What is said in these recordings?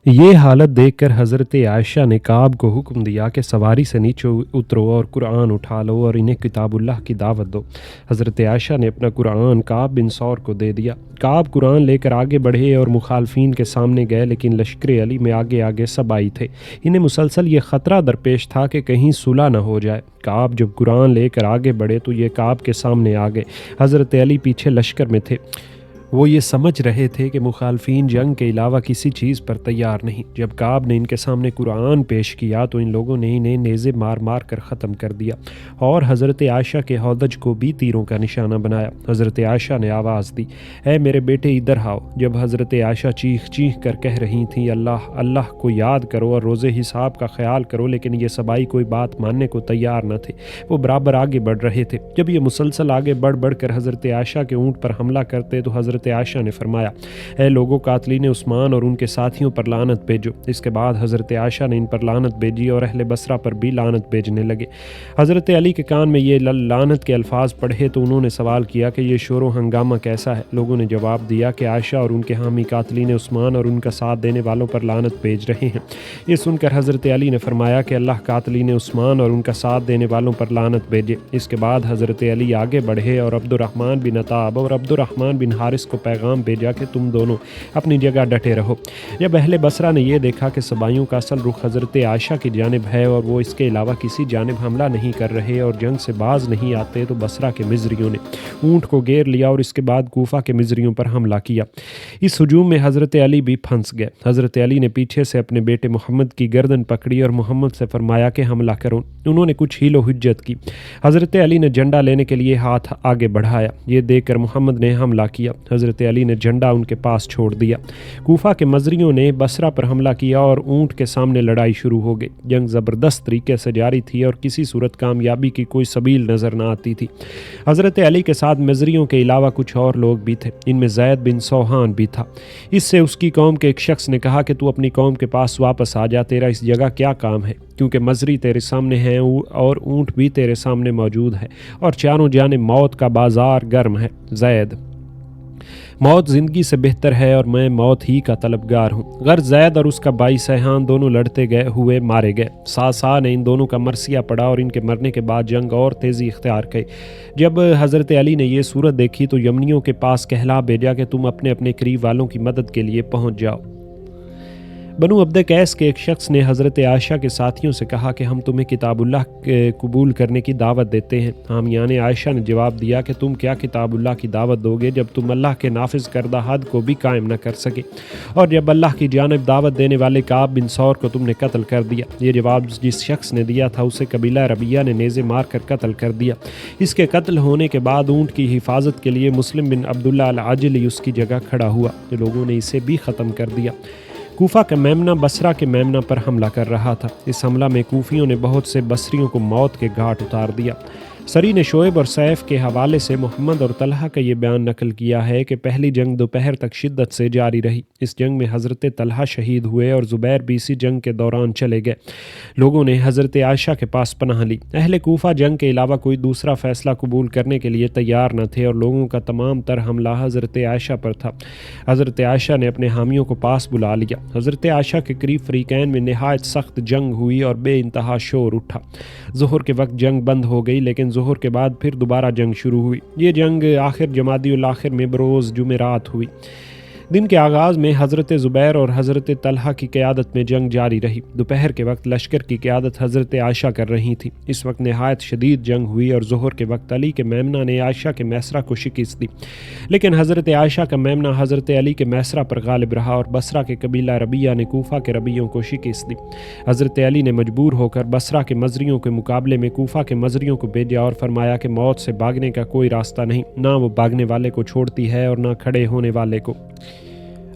یہ حالت دیکھ کر حضرت عائشہ نے کعب کو حکم دیا کہ سواری سے نیچے اترو اور قرآن اٹھا لو اور انہیں کتاب اللہ کی دعوت دو۔ حضرت عائشہ نے اپنا قرآن کعب بن ثور کو دے دیا۔ کعب قرآن لے کر آگے بڑھے اور مخالفین کے سامنے گئے، لیکن لشکر علی میں آگے آگے سب آئی تھے۔ انہیں مسلسل یہ خطرہ درپیش تھا کہ کہیں صلح نہ ہو جائے۔ کعب جب قرآن لے کر آگے بڑھے تو یہ کعب کے سامنے آ گئے۔ حضرت علی پیچھے لشکر میں تھے۔ وہ یہ سمجھ رہے تھے کہ مخالفین جنگ کے علاوہ کسی چیز پر تیار نہیں۔ جب کعب نے ان کے سامنے قرآن پیش کیا تو ان لوگوں نے انہیں نیزے مار مار کر ختم کر دیا اور حضرت عائشہ کے ہودج کو بھی تیروں کا نشانہ بنایا۔ حضرت عائشہ نے آواز دی، اے میرے بیٹے ادھر آؤ۔ جب حضرت عائشہ چیخ چیخ کر کہہ رہی تھیں اللہ اللہ کو یاد کرو اور روزے حساب کا خیال کرو، لیکن یہ سبائی کوئی بات ماننے کو تیار نہ تھے۔ وہ برابر آگے بڑھ رہے تھے۔ جب یہ مسلسل آگے بڑھ بڑھ کر حضرت عائشہ کے اونٹ پر حملہ کرتے تو حضرت عائشہ نے فرمایا، اے لوگوں، قاتلین عثمان اور ان کے ساتھیوں پر لعنت بھیجو۔ اس کے بعد حضرت عائشہ نے ان پر لعنت بھیجی اور اہل بصرہ پر بھی لعنت بھیجنے لگے۔ حضرت علی کے کان میں یہ لعنت کے الفاظ پڑھے تو انہوں نے سوال کیا کہ یہ شور و ہنگامہ کیسا ہے؟ لوگوں نے جواب دیا کہ عائشہ اور ان کے حامی قاتلین عثمان اور ان کا ساتھ دینے والوں پر لعنت بھیج رہے ہیں۔ یہ سن کر حضرت علی نے فرمایا کہ اللہ قاتلین عثمان اور ان کا ساتھ دینے والوں پر لعنت بھیجے۔ اس کے بعد حضرت علی آگے بڑھے اور عبد الرحمن بن عتاب اور عبد الرحمن بن حارث کو پیغام بھیجا کہ تم دونوں اپنی جگہ ڈٹے رہو۔ جب اہل بصرہ نے یہ دیکھا کہ سبائیوں کا اصل رخ حضرت عائشہ کی جانب ہے اور وہ اس کے علاوہ کسی جانب حملہ نہیں کر رہے اور جنگ سے باز نہیں آتے، تو بصرہ کے مزریوں نے اونٹ کو گھیر لیا اور اس کے بعد کوفہ کے مزریوں پر حملہ کیا۔ اس ہجوم میں حضرت علی بھی پھنس گئے۔ حضرت علی نے پیچھے سے اپنے بیٹے محمد کی گردن پکڑی اور محمد سے فرمایا کہ حملہ کرو۔ انہوں نے کچھ حیل و حجت کی۔ حضرت علی نے جھنڈا لینے کے لیے ہاتھ آگے بڑھایا۔ یہ دیکھ کر محمد نے حملہ کیا۔ حضرت علی نے جھنڈا ان کے پاس چھوڑ دیا۔ کوفہ کے مزریوں نے بصرہ پر حملہ کیا اور اونٹ کے سامنے لڑائی شروع ہو گئی۔ جنگ زبردست طریقے سے جاری تھی اور کسی صورت کامیابی کی کوئی سبیل نظر نہ آتی تھی۔ حضرت علی کے ساتھ مزریوں کے علاوہ کچھ اور لوگ بھی تھے۔ ان میں زید بن سوحان بھی تھا۔ اس سے اس کی قوم کے ایک شخص نے کہا کہ تو اپنی قوم کے پاس واپس آ جا، تیرا اس جگہ کیا کام ہے؟ کیونکہ مزری تیرے سامنے ہیں اور اونٹ بھی تیرے سامنے موجود ہے اور چاروں جانب موت کا بازار گرم ہے۔ زید: موت زندگی سے بہتر ہے اور میں موت ہی کا طلبگار ہوں۔ غرض زید اور اس کا بھائی سیحان دونوں لڑتے گئے ہوئے مارے گئے۔ سا نے ان دونوں کا مرثیہ پڑا اور ان کے مرنے کے بعد جنگ اور تیزی اختیار کی۔ جب حضرت علی نے یہ صورت دیکھی تو یمنیوں کے پاس کہلا بھیجا کہ تم اپنے اپنے قریب والوں کی مدد کے لیے پہنچ جاؤ۔ بنو عبد قیس کے ایک شخص نے حضرت عائشہ کے ساتھیوں سے کہا کہ ہم تمہیں کتاب اللہ قبول کرنے کی دعوت دیتے ہیں۔ حامیان عائشہ نے جواب دیا کہ تم کیا کتاب اللہ کی دعوت دو گے جب تم اللہ کے نافذ کردہ حد کو بھی قائم نہ کر سکے، اور جب اللہ کی جانب دعوت دینے والے کعب بن ثور کو تم نے قتل کر دیا۔ یہ جواب جس شخص نے دیا تھا اسے قبیلہ ربیہ نے نیزے مار کر قتل کر دیا۔ اس کے قتل ہونے کے بعد اونٹ کی حفاظت کے لیے مسلم بن عبداللہ العجلی اس کی جگہ کھڑا ہوا۔ لوگوں نے اسے بھی ختم کر دیا۔ کوفہ کا میمنہ بصرہ کے میمنہ پر حملہ کر رہا تھا۔ اس حملہ میں کوفیوں نے بہت سے بصریوں کو موت کے گھاٹ اتار دیا۔ سری نے شعیب اور سیف کے حوالے سے محمد اور طلحہ کا یہ بیان نقل کیا ہے کہ پہلی جنگ دوپہر تک شدت سے جاری رہی۔ اس جنگ میں حضرت طلحہ شہید ہوئے اور زبیر بھی اسی جنگ کے دوران چلے گئے۔ لوگوں نے حضرت عائشہ کے پاس پناہ لی۔ اہل کوفہ جنگ کے علاوہ کوئی دوسرا فیصلہ قبول کرنے کے لیے تیار نہ تھے اور لوگوں کا تمام تر حملہ حضرت عائشہ پر تھا۔ حضرت عائشہ نے اپنے حامیوں کو پاس بلا لیا۔ حضرت عائشہ کے قریب فریقین میں نہایت سخت جنگ ہوئی اور بے انتہا شور اٹھا۔ ظہر کے وقت جنگ بند ہو گئی، لیکن ظہر کے بعد پھر دوبارہ جنگ شروع ہوئی۔ یہ جنگ آخر جمادی الاخر میں بروز جمعرات ہوئی۔ دن کے آغاز میں حضرت زبیر اور حضرت طلحہ کی قیادت میں جنگ جاری رہی۔ دوپہر کے وقت لشکر کی قیادت حضرت عائشہ کر رہی تھی۔ اس وقت نہایت شدید جنگ ہوئی اور ظہر کے وقت علی کے میمنہ نے عائشہ کے میسرہ کو شکست دی، لیکن حضرت عائشہ کا میمنہ حضرت علی کے میسرہ پر غالب رہا اور بصرہ کے قبیلہ ربیہ نے کوفہ کے ربیوں کو شکست دی۔ حضرت علی نے مجبور ہو کر بصرہ کے مزریوں کے مقابلے میں کوفہ کے مزریوں کو بھیجا اور فرمایا کہ موت سے بھاگنے کا کوئی راستہ نہیں، نہ وہ بھاگنے والے کو چھوڑتی ہے اور نہ کھڑے ہونے والے کو۔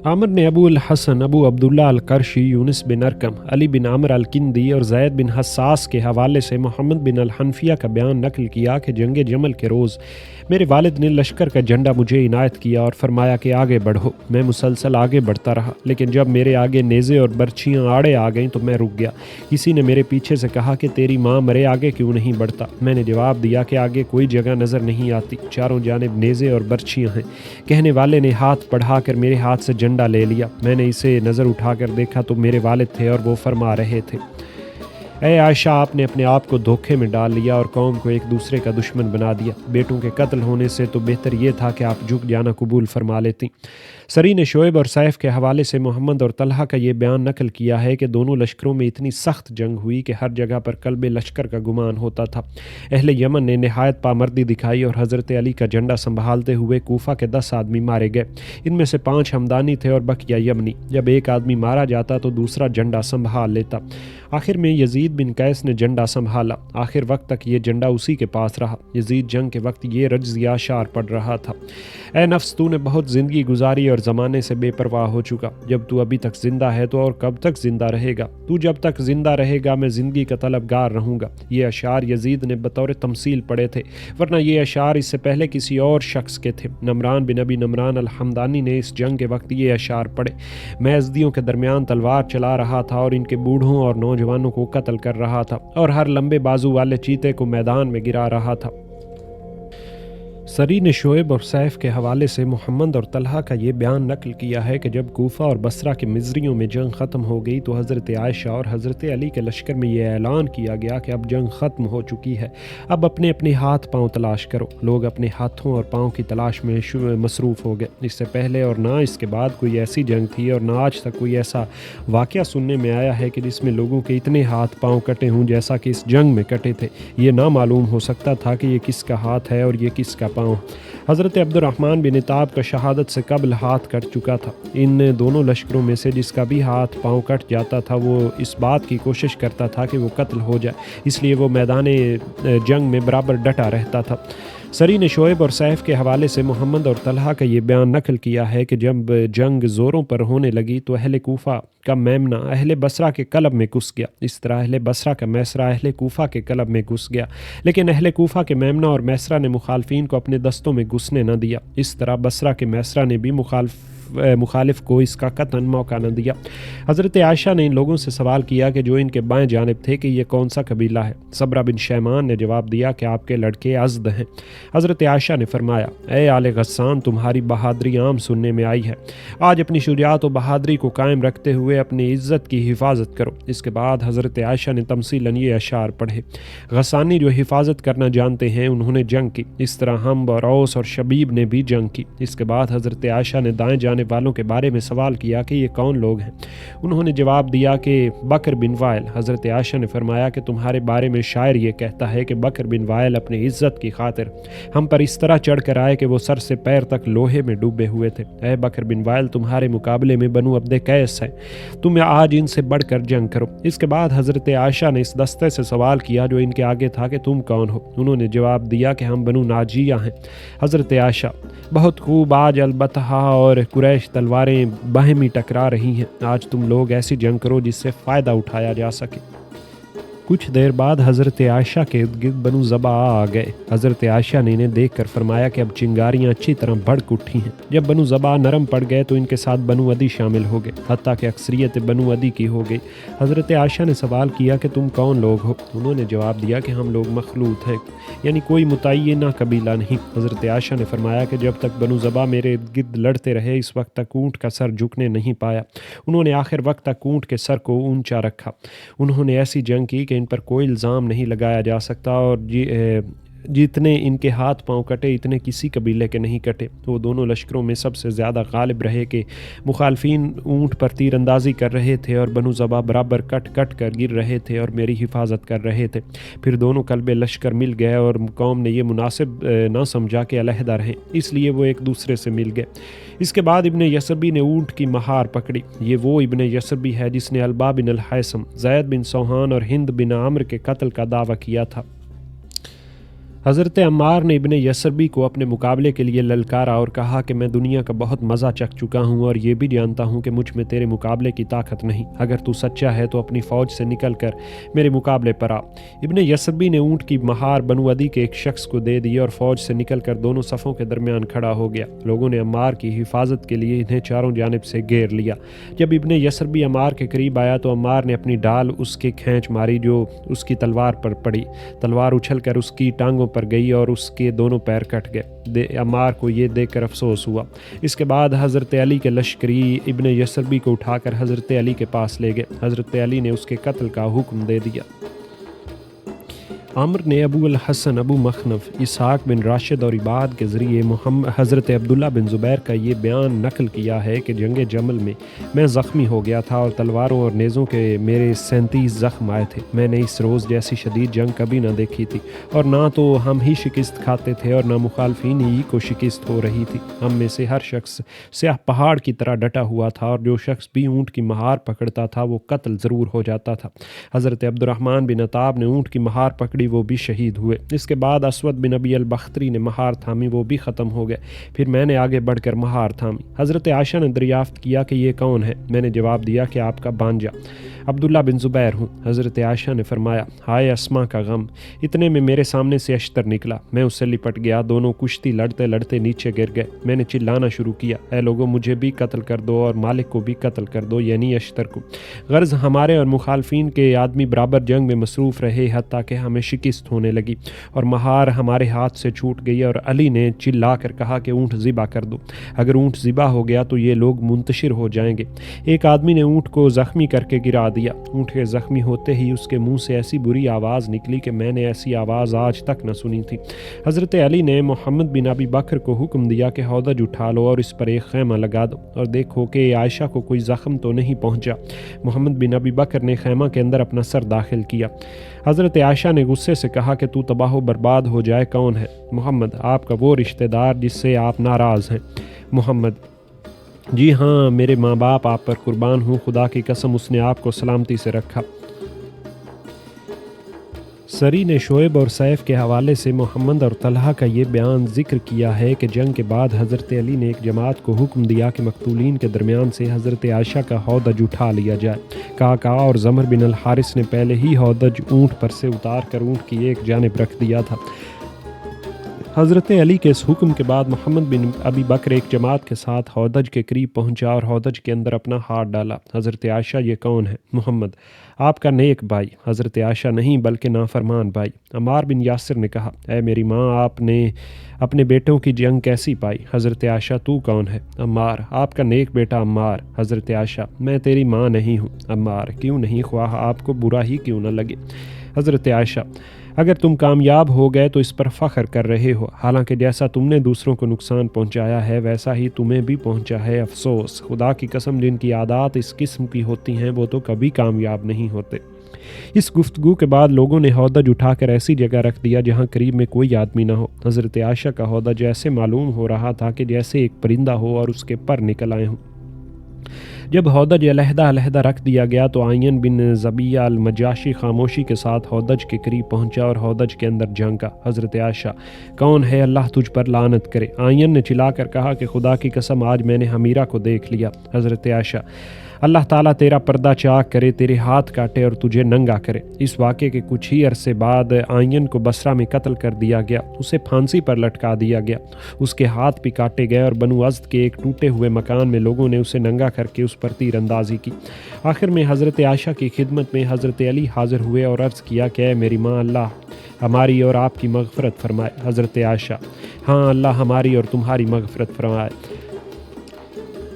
عامر نے ابو الحسن، ابو عبداللہ القرشی، یونس بن ارکم، علی بن عامر الکندی اور زید بن حساس کے حوالے سے محمد بن الحنفیہ کا بیان نقل کیا کہ جنگ جمل کے روز میرے والد نے لشکر کا جھنڈا مجھے عنایت کیا اور فرمایا کہ آگے بڑھو۔ میں مسلسل آگے بڑھتا رہا، لیکن جب میرے آگے نیزے اور برچھیاں آڑے آ گئیں تو میں رک گیا۔ کسی نے میرے پیچھے سے کہا کہ تیری ماں مرے آگے کیوں نہیں بڑھتا؟ میں نے جواب دیا کہ آگے کوئی جگہ نظر نہیں آتی، چاروں جانب نیزے اور برچھیاں ہیں۔ کہنے والے نے ہاتھ بڑھا کر میرے ہاتھ سے جھنڈا جھنڈا لے لیا۔ میں نے اسے نظر اٹھا کر دیکھا تو میرے والد تھے اور وہ فرما رہے تھے، اے عائشہ، آپ نے اپنے آپ کو دھوکے میں ڈال لیا اور قوم کو ایک دوسرے کا دشمن بنا دیا۔ بیٹوں کے قتل ہونے سے تو بہتر یہ تھا کہ آپ جھک جانا قبول فرما لیتی۔ سری نے شعیب اور سیف کے حوالے سے محمد اور طلحہ کا یہ بیان نقل کیا ہے کہ دونوں لشکروں میں اتنی سخت جنگ ہوئی کہ ہر جگہ پر قلب لشکر کا گمان ہوتا تھا۔ اہل یمن نے نہایت پامردی دکھائی اور حضرت علی کا جھنڈا سنبھالتے ہوئے کوفہ کے 10 آدمی مارے گئے۔ ان میں سے 5 ہمدانی تھے اور بقیہ یمنی۔ جب ایک آدمی مارا جاتا تو دوسرا جھنڈا سنبھال لیتا۔ آخر میں یزید بن قیس نے جھنڈا سنبھالا۔ آخر وقت تک یہ جھنڈا اسی کے پاس رہا۔ یزید جنگ کے وقت یہ رجزیہ اشعار پڑھ رہا تھا، اے نفس، تو نے بہت زندگی گزاری اور زمانے سے بے پرواہ ہو چکا۔ جب تو ابھی تک زندہ ہے تو اور کب تک زندہ رہے گا؟ تو جب تک زندہ رہے گا میں زندگی کا طلبگار رہوں گا۔ یہ اشعار یزید نے بطور تمثیل پڑھے تھے، ورنہ یہ اشعار اس سے پہلے کسی اور شخص کے تھے۔ نمران بن ابی نمران الحمدانی نے اس جنگ کے وقت یہ اشعار پڑھے۔ میں ازدیوں کے درمیان تلوار چلا رہا تھا اور ان کے بوڑھوں اور نوجوانوں کو قتل کر رہا تھا اور ہر لمبے بازو والے چیتے کو میدان میں گرا رہا تھا۔ سری نے شعیب اور سیف کے حوالے سے محمد اور طلحہ کا یہ بیان نقل کیا ہے کہ جب کوفہ اور بصرہ کے مزریوں میں جنگ ختم ہو گئی تو حضرت عائشہ اور حضرت علی کے لشکر میں یہ اعلان کیا گیا کہ اب جنگ ختم ہو چکی ہے، اب اپنے اپنے ہاتھ پاؤں تلاش کرو۔ لوگ اپنے ہاتھوں اور پاؤں کی تلاش میں مصروف ہو گئے۔ اس سے پہلے اور نہ اس کے بعد کوئی ایسی جنگ تھی اور نہ آج تک کوئی ایسا واقعہ سننے میں آیا ہے کہ جس میں لوگوں کے اتنے ہاتھ پاؤں کٹے ہوں جیسا کہ اس جنگ میں کٹے تھے۔ یہ نہ معلوم ہو سکتا تھا کہ یہ کس کا ہاتھ ہے اور یہ کس کا پاؤں۔ حضرت عبد الرحمن بن عتاب کا شہادت سے قبل ہاتھ کٹ چکا تھا۔ ان دونوں لشکروں میں سے جس کا بھی ہاتھ پاؤں کٹ جاتا تھا وہ اس بات کی کوشش کرتا تھا کہ وہ قتل ہو جائے، اس لیے وہ میدان جنگ میں برابر ڈٹا رہتا تھا۔ سری نے شعیب اور سیف کے حوالے سے محمد اور طلحہ کا یہ بیان نقل کیا ہے کہ جب جنگ زوروں پر ہونے لگی تو اہل کوفہ کا میمنہ اہل بصرہ کے قلب میں گھس گیا، اس طرح اہل بصرہ کا میسرہ اہل کوفہ کے قلب میں گھس گیا، لیکن اہل کوفہ کے میمنہ اور میسرہ نے مخالفین کو اپنے دستوں میں گھسنے نہ دیا۔ اس طرح بصرہ کے میسرہ نے بھی مخالف کو اس کا قطعاً موقع نہ دیا۔ حضرت عائشہ نے ان لوگوں سے سوال کیا کہ جو ان کے بائیں جانب تھے کہ یہ کون سا قبیلہ ہے؟ صبرہ بن شیمان نے جواب دیا کہ آپ کے لڑکے ازد ہیں۔ حضرت عائشہ نے فرمایا، اے آل غسان، تمہاری بہادری عام سننے میں آئی ہے، آج اپنی شجاعت و بہادری کو قائم رکھتے ہوئے اپنی عزت کی حفاظت کرو۔ اس کے بعد حضرت عائشہ نے تمثیلاً یہ اشعار پڑھے۔ غسانی جو حفاظت کرنا جانتے ہیں انہوں نے جنگ کی، اس طرح ہم اور اوس اور شبیب نے بھی جنگ کی۔ اس کے بعد حضرت عائشہ نے دائیں جانب والوں کے بارے میں سوال کیا کہ یہ کون لوگ ہیں؟ انہوں نے جواب دیا کہ بکر بن وائل۔ حضرت عائشہ نے فرمایا کہ تمہارے بارے میں شاعر یہ کہتا ہے کہ بکر بن وائل اپنی عزت کی خاطر ہم پر اس طرح چڑھ کر آئے کہ وہ سر سے پیر تک لوہے میں ڈوبے ہوئے تھے۔ اے بکر بن وائل، تمہارے مقابلے میں بنو عبد قیس ہیں، تم آج ان سے بڑھ کر جنگ کرو۔ اس کے بعد حضرت عائشہ نے اس دستے سے سوال کیا جو ان کے آگے تھا کہ تم کون ہو؟ انہوں نے جواب دیا کہ ہم بنو ناجیہ ہیں۔ حضرت عائشہ، بہت خوب، آج البتہ اور قریش تلواریں باہمی ٹکرا رہی ہیں، آج تم لوگ ایسی جنگ کرو جس سے فائدہ اٹھایا جا سکے۔ کچھ دیر بعد حضرت عائشہ کے ارد گرد بنو زبا آ گئے۔ حضرت عائشہ نے انہیں دیکھ کر فرمایا کہ اب چنگاریاں اچھی طرح بھڑک اٹھی ہیں۔ جب بنو زبا نرم پڑ گئے تو ان کے ساتھ بنو عدی شامل ہو گئے، حتیٰ کہ اکثریت بنو عدی کی ہو گئی۔ حضرت عائشہ نے سوال کیا کہ تم کون لوگ ہو؟ انہوں نے جواب دیا کہ ہم لوگ مخلوط ہیں، یعنی کوئی متعینہ قبیلہ نہیں۔ حضرت عائشہ نے فرمایا کہ جب تک بنو زبا میرے ارد گرد لڑتے رہے اس وقت تک اونٹ کا سر جھکنے نہیں پایا۔ انہوں نے آخر وقت تک اونٹ کے سر کو اونچا رکھا۔ انہوں نے ایسی جنگ کی کہ ان پر کوئی الزام نہیں لگایا جا سکتا اور جتنے ان کے ہاتھ پاؤں کٹے اتنے کسی قبیلے کے نہیں کٹے۔ وہ دونوں لشکروں میں سب سے زیادہ غالب رہے کہ مخالفین اونٹ پر تیر اندازی کر رہے تھے اور بنو زبا برابر کٹ کر گر رہے تھے اور میری حفاظت کر رہے تھے۔ پھر دونوں قلبے لشکر مل گئے اور قوم نے یہ مناسب نہ سمجھا کہ علیحدہ رہیں، اس لیے وہ ایک دوسرے سے مل گئے۔ اس کے بعد ابن یسربی نے اونٹ کی مہار پکڑی۔ یہ وہ ابن یسربی ہے جس نے البا بن الحیثم، زید بن سوحان اور ہند بن عمرو کے قتل کا دعویٰ کیا تھا۔ حضرت عمار نے ابن یسربی کو اپنے مقابلے کے لیے للکارا اور کہا کہ میں دنیا کا بہت مزہ چکھ چکا ہوں اور یہ بھی جانتا ہوں کہ مجھ میں تیرے مقابلے کی طاقت نہیں، اگر تو سچا ہے تو اپنی فوج سے نکل کر میرے مقابلے پر آ۔ ابن یسربی نے اونٹ کی مہار بنو عدی کے ایک شخص کو دے دی اور فوج سے نکل کر دونوں صفوں کے درمیان کھڑا ہو گیا۔ لوگوں نے عمار کی حفاظت کے لیے انہیں چاروں جانب سے گھیر لیا۔ جب ابن یسربی عمار کے قریب آیا تو عمار نے اپنی ڈال اس کے کھینچ ماری جو اس کی تلوار پر پڑی۔ تلوار اچھل کر اس کی ٹانگوں پر گئی اور اس کے دونوں پیر کٹ گئے۔ عمار کو یہ دیکھ کر افسوس ہوا۔ اس کے بعد حضرت علی کے لشکری ابن یسربی کو اٹھا کر حضرت علی کے پاس لے گئے۔ حضرت علی نے اس کے قتل کا حکم دے دیا۔ عامر نے ابو الحسن ابو مخنف اسحاق بن راشد اور عباد کے ذریعے حضرت عبداللہ بن زبیر کا یہ بیان نقل کیا ہے کہ جنگ جمل میں زخمی ہو گیا تھا اور تلواروں اور نیزوں کے میرے 37 زخم آئے تھے۔ میں نے اس روز جیسی شدید جنگ کبھی نہ دیکھی تھی، اور نہ تو ہم ہی شکست کھاتے تھے اور نہ مخالفین ہی کو شکست ہو رہی تھی۔ ہم میں سے ہر شخص سیاہ پہاڑ کی طرح ڈٹا ہوا تھا، اور جو شخص بھی اونٹ کی مہار پکڑتا تھا وہ قتل ضرور ہو جاتا تھا۔ حضرت عبد الرحمن بن عطاب نے اونٹ کی مہار پکڑی، وہ بھی شہید ہوئے۔ اس کے بعد اسود بن ابی البختری نے مہار تھامی، وہ بھی ختم ہو گئے۔ پھر میں نے آگے بڑھ کر مہار تھامی۔ حضرت عائشہ نے دریافت کیا کہ یہ کون ہے؟ میں نے جواب دیا کہ آپ کا بانجا عبداللہ بن زبیر ہوں۔ حضرت عائشہ نے فرمایا، ہائے اسما کا غم! اتنے میں میرے سامنے سے اشتر نکلا، میں اس سے لپٹ گیا، دونوں کشتی لڑتے لڑتے نیچے گر گئے۔ میں نے چلانا شروع کیا، اے لوگوں، مجھے بھی قتل کر دو اور مالک کو بھی قتل کر دو، یعنی اشتر کو۔ غرض ہمارے اور مخالفین کے آدمی برابر جنگ میں مصروف رہے، حتیٰ کہ ہمیں شکست ہونے لگی اور مہار ہمارے ہاتھ سے چھوٹ گئی، اور علی نے چلا کر کہا کہ اونٹ ذبح کر دو، اگر اونٹ ذبح ہو گیا تو یہ لوگ منتشر ہو جائیں گے۔ ایک آدمی نے اونٹ کو زخمی کر کے گرا دیا۔ اونٹ کے زخمی ہوتے ہی اس کے منہ سے ایسی بری آواز نکلی کہ میں نے ایسی آواز آج تک نہ سنی تھی۔ حضرت علی نے محمد بن ابی بکر کو حکم دیا کہ ہودج اٹھا لو اور اس پر ایک خیمہ لگا دو اور دیکھو کہ عائشہ کو کوئی زخم تو نہیں پہنچا۔ محمد بن ابی بکر نے خیمہ کے اندر اپنا سر داخل کیا۔ حضرت عائشہ نے غصے سے کہا کہ تو تباہ و برباد ہو جائے، کون ہے؟ محمد، آپ کا وہ رشتہ دار جس سے آپ ناراض ہیں۔ محمد، جی ہاں، میرے ماں باپ آپ پر قربان ہوں، خدا کی قسم اس نے آپ کو سلامتی سے رکھا۔ سری نے شعیب اور سیف کے حوالے سے محمد اور طلحہ کا یہ بیان ذکر کیا ہے کہ جنگ کے بعد حضرت علی نے ایک جماعت کو حکم دیا کہ مقتولین کے درمیان سے حضرت عائشہ کا ہودج اٹھا لیا جائے۔ کعکا اور زمر بن الحارث نے پہلے ہی ہودج اونٹ پر سے اتار کر اونٹ کی ایک جانب رکھ دیا تھا۔ حضرت علی کے اس حکم کے بعد محمد بن ابی بکر ایک جماعت کے ساتھ ہودج کے قریب پہنچا اور ہودج کے اندر اپنا ہاتھ ڈالا۔ حضرت عائشہ، یہ کون ہے؟ محمد، آپ کا نیک بھائی۔ حضرت عائشہ، نہیں بلکہ نافرمان بھائی۔ عمار بن یاسر نے کہا، اے میری ماں، آپ نے اپنے بیٹوں کی جنگ کیسی پائی؟ حضرت عائشہ، تو کون ہے؟ عمار، آپ کا نیک بیٹا عمار۔ حضرت عائشہ، میں تیری ماں نہیں ہوں۔ عمار، کیوں نہیں، خواہ آپ کو برا ہی کیوں نہ لگے۔ حضرت عائشہ، اگر تم کامیاب ہو گئے تو اس پر فخر کر رہے ہو، حالانکہ جیسا تم نے دوسروں کو نقصان پہنچایا ہے ویسا ہی تمہیں بھی پہنچا ہے، افسوس۔ خدا کی قسم، جن کی عادات اس قسم کی ہوتی ہیں وہ تو کبھی کامیاب نہیں ہوتے۔ اس گفتگو کے بعد لوگوں نے ہودج اٹھا کر ایسی جگہ رکھ دیا جہاں قریب میں کوئی آدمی نہ ہو۔ حضرت عائشہ کا ہودج ایسے معلوم ہو رہا تھا کہ جیسے ایک پرندہ ہو اور اس کے پر نکل آئے ہوں۔ جب ہودج علیحدہ علیحدہ رکھ دیا گیا تو آئین بن زبیہ المجاشی خاموشی کے ساتھ ہودج کے قریب پہنچا اور ہودج کے اندر جھانکا۔ حضرت عائشہ، کون ہے؟ اللہ تجھ پر لعنت کرے۔ آئین نے چلا کر کہا کہ خدا کی قسم آج میں نے حمیرہ کو دیکھ لیا۔ حضرت عائشہ، اللہ تعالیٰ تیرا پردہ چاک کرے، تیرے ہاتھ کاٹے اور تجھے ننگا کرے۔ اس واقعے کے کچھ ہی عرصے بعد آئین کو بصرہ میں قتل کر دیا گیا، اسے پھانسی پر لٹکا دیا گیا، اس کے ہاتھ بھی کاٹے گئے اور بنو ازد کے ایک ٹوٹے ہوئے مکان میں لوگوں نے اسے ننگا کر کے اس پر تیر اندازی کی۔ آخر میں حضرت عائشہ کی خدمت میں حضرت علی حاضر ہوئے اور عرض کیا کہ اے میری ماں، اللہ ہماری اور آپ کی مغفرت فرمائے۔ حضرت عائشہ، ہاں، اللہ ہماری اور تمہاری مغفرت فرمائے۔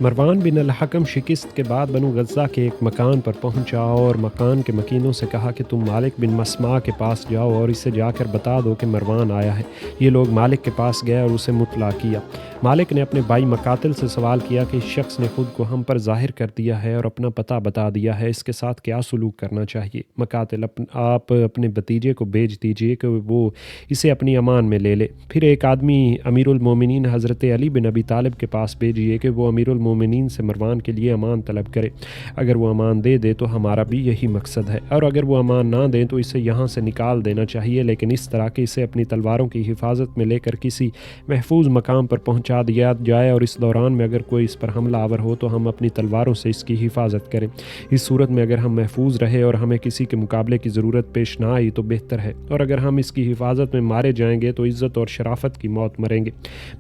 مروان بن الحکم شکست کے بعد بنو غزہ کے ایک مکان پر پہنچا اور مکان کے مکینوں سے کہا کہ تم مالک بن مسمع کے پاس جاؤ اور اسے جا کر بتا دو کہ مروان آیا ہے۔ یہ لوگ مالک کے پاس گئے اور اسے مطلع کیا۔ مالک نے اپنے بھائی مقاتل سے سوال کیا کہ اس شخص نے خود کو ہم پر ظاہر کر دیا ہے اور اپنا پتہ بتا دیا ہے، اس کے ساتھ کیا سلوک کرنا چاہیے؟ مقاتل، آپ اپنے بھتیجے کو بھیج دیجئے کہ وہ اسے اپنی امان میں لے لے۔ پھر ایک آدمی امیر المومنین حضرت علی بن ابی طالب کے پاس بھیجیے کہ وہ امیر المومنین سے مروان کے لیے امان طلب کرے۔ اگر وہ امان دے دے تو ہمارا بھی یہی مقصد ہے، اور اگر وہ امان نہ دیں تو اسے یہاں سے نکال دینا چاہیے، لیکن اس طرح کہ اسے اپنی تلواروں کی حفاظت میں لے کر کسی محفوظ مقام پر پہنچا دیا جائے، اور اس دوران میں اگر کوئی اس پر حملہ آور ہو تو ہم اپنی تلواروں سے اس کی حفاظت کریں۔ اس صورت میں اگر ہم محفوظ رہے اور ہمیں کسی کے مقابلے کی ضرورت پیش نہ آئی تو بہتر ہے، اور اگر ہم اس کی حفاظت میں مارے جائیں گے تو عزت اور شرافت کی موت مریں گے۔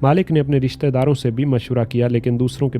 مالک نے اپنے رشتہ داروں سے بھی مشورہ کیا، لیکن دوسروں کے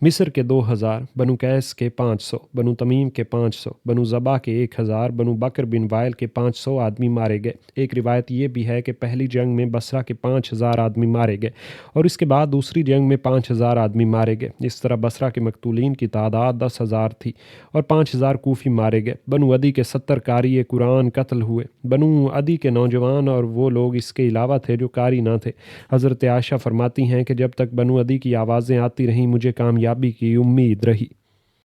مصر کے 2000، بنو قیس کے 500، بنو تمیم کے 500، بنو ذبح کے 1000، بنو بکر بن وائل کے 500 آدمی مارے گئے۔ ایک روایت یہ بھی ہے کہ پہلی جنگ میں بصرہ کے 5000 آدمی مارے گئے اور اس کے بعد دوسری جنگ میں 5000 آدمی مارے گئے۔ اس طرح بصرہ کے مقتولین کی تعداد 10,000 تھی اور 5000 کوفی مارے گئے۔ بنو عدی کے 70 قاری قرآن قتل ہوئے۔ بنو عدی کے نوجوان اور وہ لوگ اس کے علاوہ تھے جو قاری نہ تھے۔ حضرت عائشہ فرماتی ہیں کہ جب تک بنو عدی کی آوازیں آتی رہیں مجھے کامیابی کی امید رہی۔